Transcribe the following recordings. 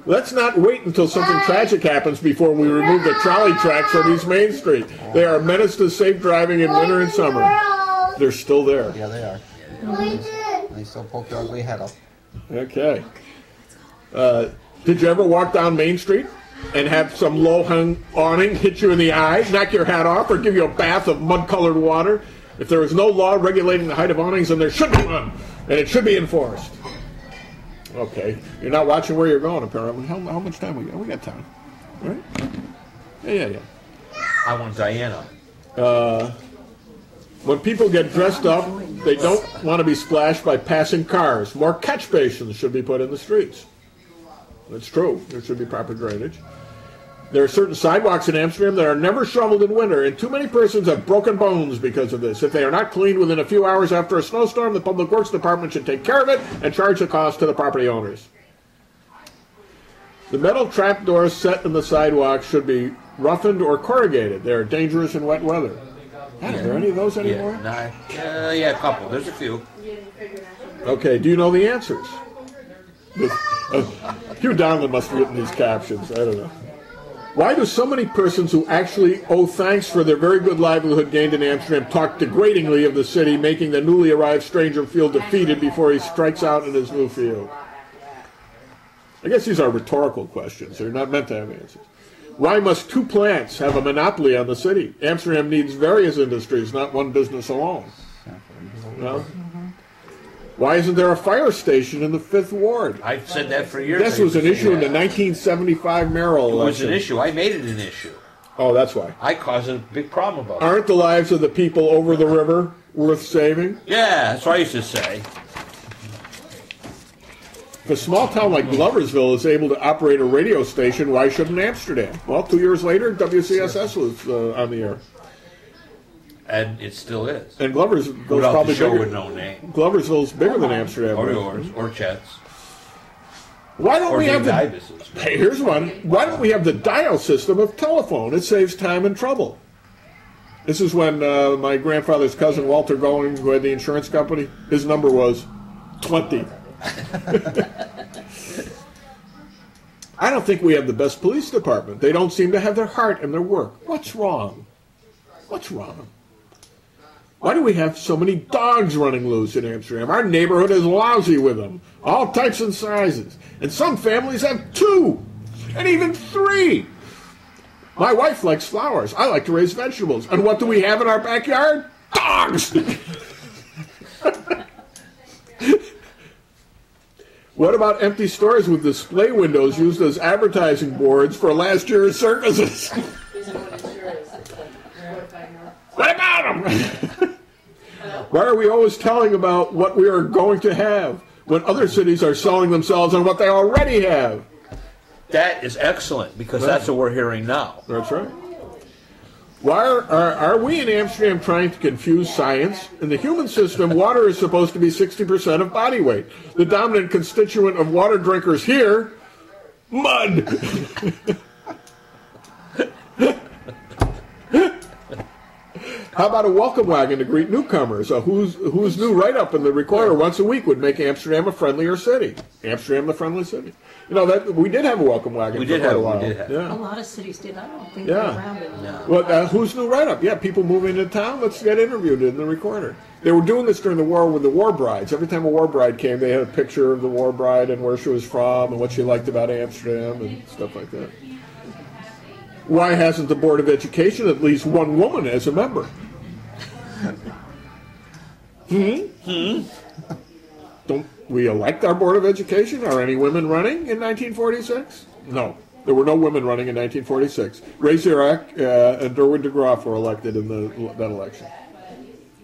Let's not wait until something tragic happens before we remove the trolley tracks from East Main Street. They are a menace to safe driving in winter and summer. They're still there. Yeah, they are. They still poke their ugly head up. Okay. Did you ever walk down Main Street and have some low-hung awning hit you in the eye, knock your hat off, or give you a bath of mud-colored water? If there is no law regulating the height of awnings, then there should be one, and it should be enforced. Okay. You're not watching where you're going, apparently. How much time we got? We got time. Right? Yeah. I want Diana. When people get dressed up, they don't want to be splashed by passing cars. More catch basins should be put in the streets. That's true. There should be proper drainage. There are certain sidewalks in Amsterdam that are never shoveled in winter, and too many persons have broken bones because of this. If they are not cleaned within a few hours after a snowstorm, the Public Works Department should take care of it and charge the cost to the property owners. The metal trapdoors set in the sidewalk should be roughened or corrugated. They are dangerous in wet weather. Are there any of those anymore? Yeah, a couple. There's a few. Okay, do you know the answers? Hugh Donlan must have written these captions. I don't know. Why do so many persons who actually owe thanks for their very good livelihood gained in Amsterdam talk degradingly of the city, making the newly arrived stranger feel defeated before he strikes out in his new field? I guess these are rhetorical questions. They're not meant to have answers. Why must two plants have a monopoly on the city? Amsterdam needs various industries, not one business alone. No? Why isn't there a fire station in the 5th Ward? I've said that for years. This was an issue in the 1975 mayoral election. It was an issue. I made it an issue. Oh, that's why. I caused a big problem about it. Aren't the lives of the people over the river worth saving? Yeah, that's what I used to say. If a small town like Gloversville is able to operate a radio station, why shouldn't Amsterdam? Well, 2 years later, WCSS was on the air. And it still is. And Gloversville's Without probably the show bigger. with no name. Gloversville's bigger than Amsterdam. Or yours, or Chet's. Why don't or we have the... Davis's. Hey, here's one. Why don't we have the dial system of telephone? It saves time and trouble. This is when my grandfather's cousin, Walter Going, who had the insurance company, his number was 20. I don't think we have the best police department. They don't seem to have their heart in their work. What's wrong? What's wrong? Why do we have so many dogs running loose in Amsterdam? Our neighborhood is lousy with them, all types and sizes. And some families have 2, and even 3. My wife likes flowers. I like to raise vegetables. And what do we have in our backyard? Dogs! What about empty stores with display windows used as advertising boards for last year's circuses? What about them? Why are we always telling about what we are going to have when other cities are selling themselves on what they already have? That is excellent, because that's what we're hearing now. That's right. Why are we in Amsterdam trying to confuse science? In the human system, water is supposed to be 60% of body weight. The dominant constituent of water drinkers here, mud. How about a welcome wagon to greet newcomers? Who's new write-up in the Recorder once a week would make Amsterdam a friendlier city. Amsterdam the friendly city. You know, that we did have a welcome wagon for quite a while. Yeah. A lot of cities did. I don't think they're around it. No. Well, who's new write-up? Yeah, people moving into town. Let's get interviewed in the Recorder. They were doing this during the war with the war brides. Every time a war bride came, they had a picture of the war bride and where she was from and what she liked about Amsterdam and stuff like that. Why hasn't the Board of Education at least one woman as a member? Don't we elect our Board of Education? Are any women running in 1946? No. There were no women running in 1946. Ray Zirak and Derwin de Graaf were elected in that election.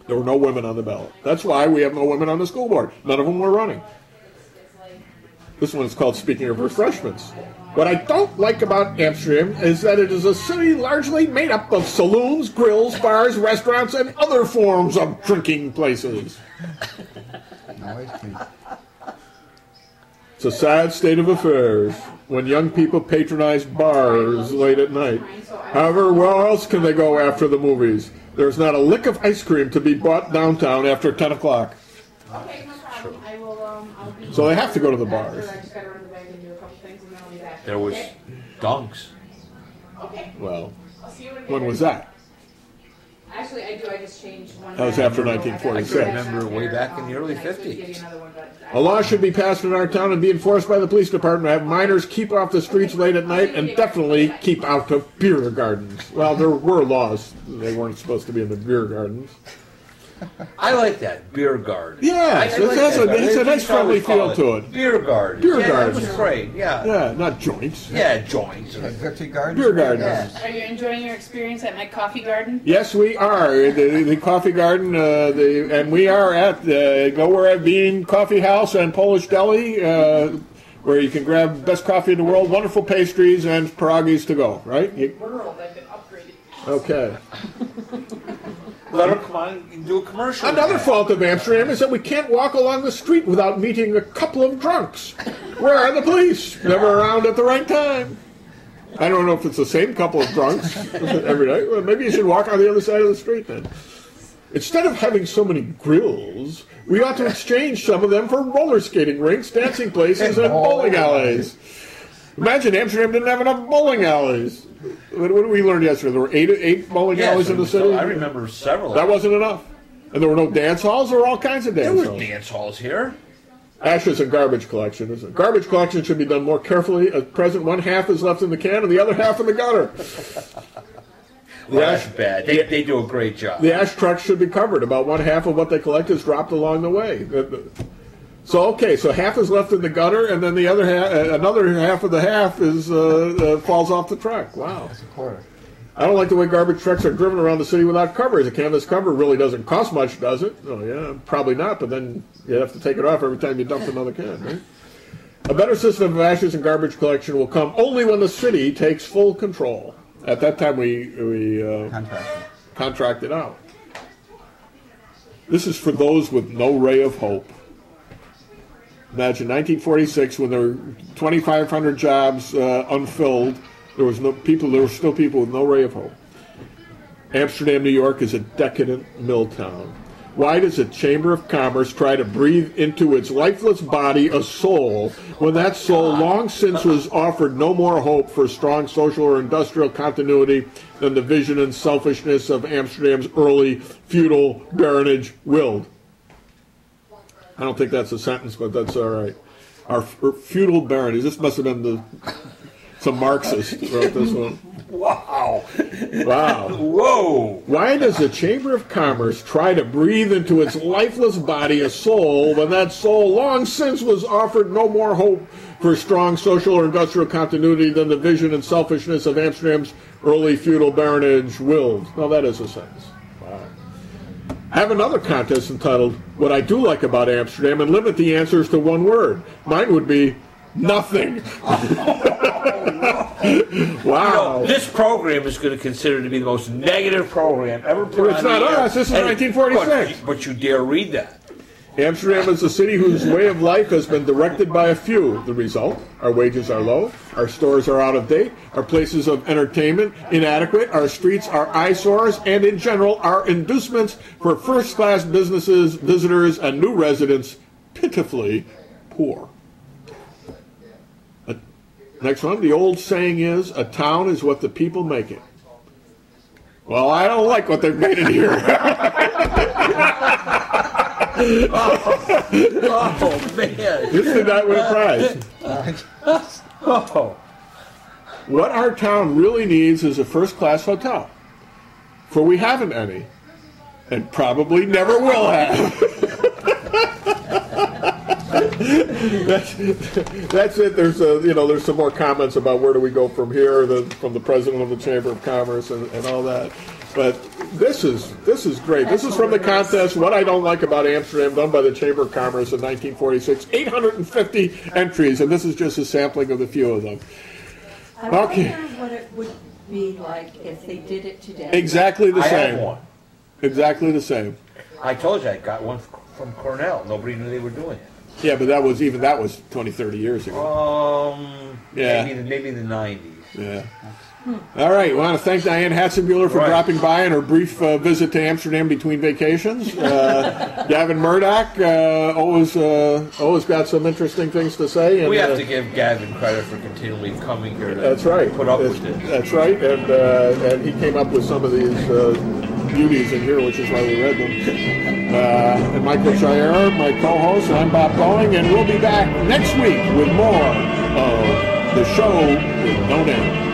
There were no women on the ballot. That's why we have no women on the school board. None of them were running. This one is called Speaking of Refreshments. What I don't like about Amsterdam is that it is a city largely made up of saloons, grills, bars, restaurants, and other forms of drinking places. It's a sad state of affairs when young people patronize bars late at night. However, where else can they go after the movies? There's not a lick of ice cream to be bought downtown after 10 o'clock. So they have to go to the bars. There was dunks. Well, when was that? Actually, I do. I just changed one. That was after I 1946. remember way back in the early 50s. A law should be passed in our town and be enforced by the police department to have minors keep off the streets late at night and definitely keep out of beer gardens. Well, there were laws. They weren't supposed to be in the beer gardens. I like that, beer garden. Yes, it's a nice friendly feel to it. Beer garden. Beer yeah, garden. That was great, yeah. Yeah, not joints. Yeah, joints. Beer garden. Yes. Are you enjoying your experience at my coffee garden? Yes, we are. The coffee garden, and we are at Nowhere at Bean Coffee House and Polish Deli, where you can grab best coffee in the world, wonderful pastries, and pierogies to go, right? World, I've been upgraded. Okay. Let her come on and do a commercial. Another fault of Amsterdam is that we can't walk along the street without meeting a couple of drunks. Where are the police? Never around at the right time. I don't know if it's the same couple of drunks every day. Well, maybe you should walk on the other side of the street then. Instead of having so many grills, we ought to exchange some of them for roller skating rinks, dancing places, and bowling alleys. Imagine Amsterdam didn't have enough bowling alleys. What did we learn yesterday? There were eight bowling alleys in the city? I remember several. That wasn't enough. And there were no dance halls? There were all kinds of dance halls. There were dance halls here. Ashes and garbage collection, isn't it? Garbage collection should be done more carefully. At present, one half is left in the can and the other half in the gutter. Well, that's bad. They do a great job. The ash trucks should be covered. About one half of what they collect is dropped along the way. So half is left in the gutter, and then the other half, another half of the half is falls off the truck. Wow. That's a quarter. I don't like the way garbage trucks are driven around the city without covers. A canvas cover really doesn't cost much, does it? Oh, yeah, probably not, but then you have to take it off every time you dump another can, right? A better system of ashes and garbage collection will come only when the city takes full control. At that time, we contracted out. This is for those with no ray of hope. Imagine 1946, when there were 2,500 jobs unfilled. There were still people with no ray of hope. Amsterdam, New York is a decadent mill town. Why does a Chamber of Commerce try to breathe into its lifeless body a soul when that soul long since was offered no more hope for strong social or industrial continuity than the vision and selfishness of Amsterdam's early feudal baronage willed? I don't think that's a sentence, but that's all right. Our feudal baronage. This must have been some Marxist wrote this one. Wow. Wow. Whoa. Why does the Chamber of Commerce try to breathe into its lifeless body a soul when that soul long since was offered no more hope for strong social or industrial continuity than the vision and selfishness of Amsterdam's early feudal baronage willed? Now that is a sentence. Wow. I have another contest entitled, What I Do Like About Amsterdam, and limit the answers to one word. Mine would be nothing. Wow. You know, this program is going to consider to be the most negative program ever put on. It's not us. This is 1946. But you dare read that. Amsterdam is a city whose way of life has been directed by a few. The result, our wages are low, our stores are out of date, our places of entertainment inadequate, our streets are eyesores, and in general, our inducements for first-class businesses, visitors, and new residents pitifully poor. Next one, the old saying is, a town is what the people make it. Well, I don't like what they've made it here. Oh, man. This did not win a prize. Oh. What our town really needs is a first-class hotel, for we haven't any, and probably never will have. That's it. There's some more comments about where do we go from here, from the president of the Chamber of Commerce and all that. But this is great. This is from the contest What I Don't Like About Amsterdam, done by the Chamber of Commerce in 1946. 850 entries, and this is just a sampling of a few of them. I wonder what it would be like if they did it today. Exactly the I same. have one. Exactly the same. I told you I got one from Cornell. Nobody knew they were doing it. Yeah, but that was 20, 30 years ago. Yeah. Yeah. Maybe the 90s. Yeah. All right. We want to thank Diane Hatzenbuehler for dropping by on her brief visit to Amsterdam between vacations. Gavin Murdoch always got some interesting things to say. And, we have to give Gavin credit for continually coming here to that's right. put up with this. That's right. And he came up with some of these beauties in here, which is why we read them. And Michael Chiara, my co-host, and I'm Bob Boeing, and we'll be back next week with more of the show with no name.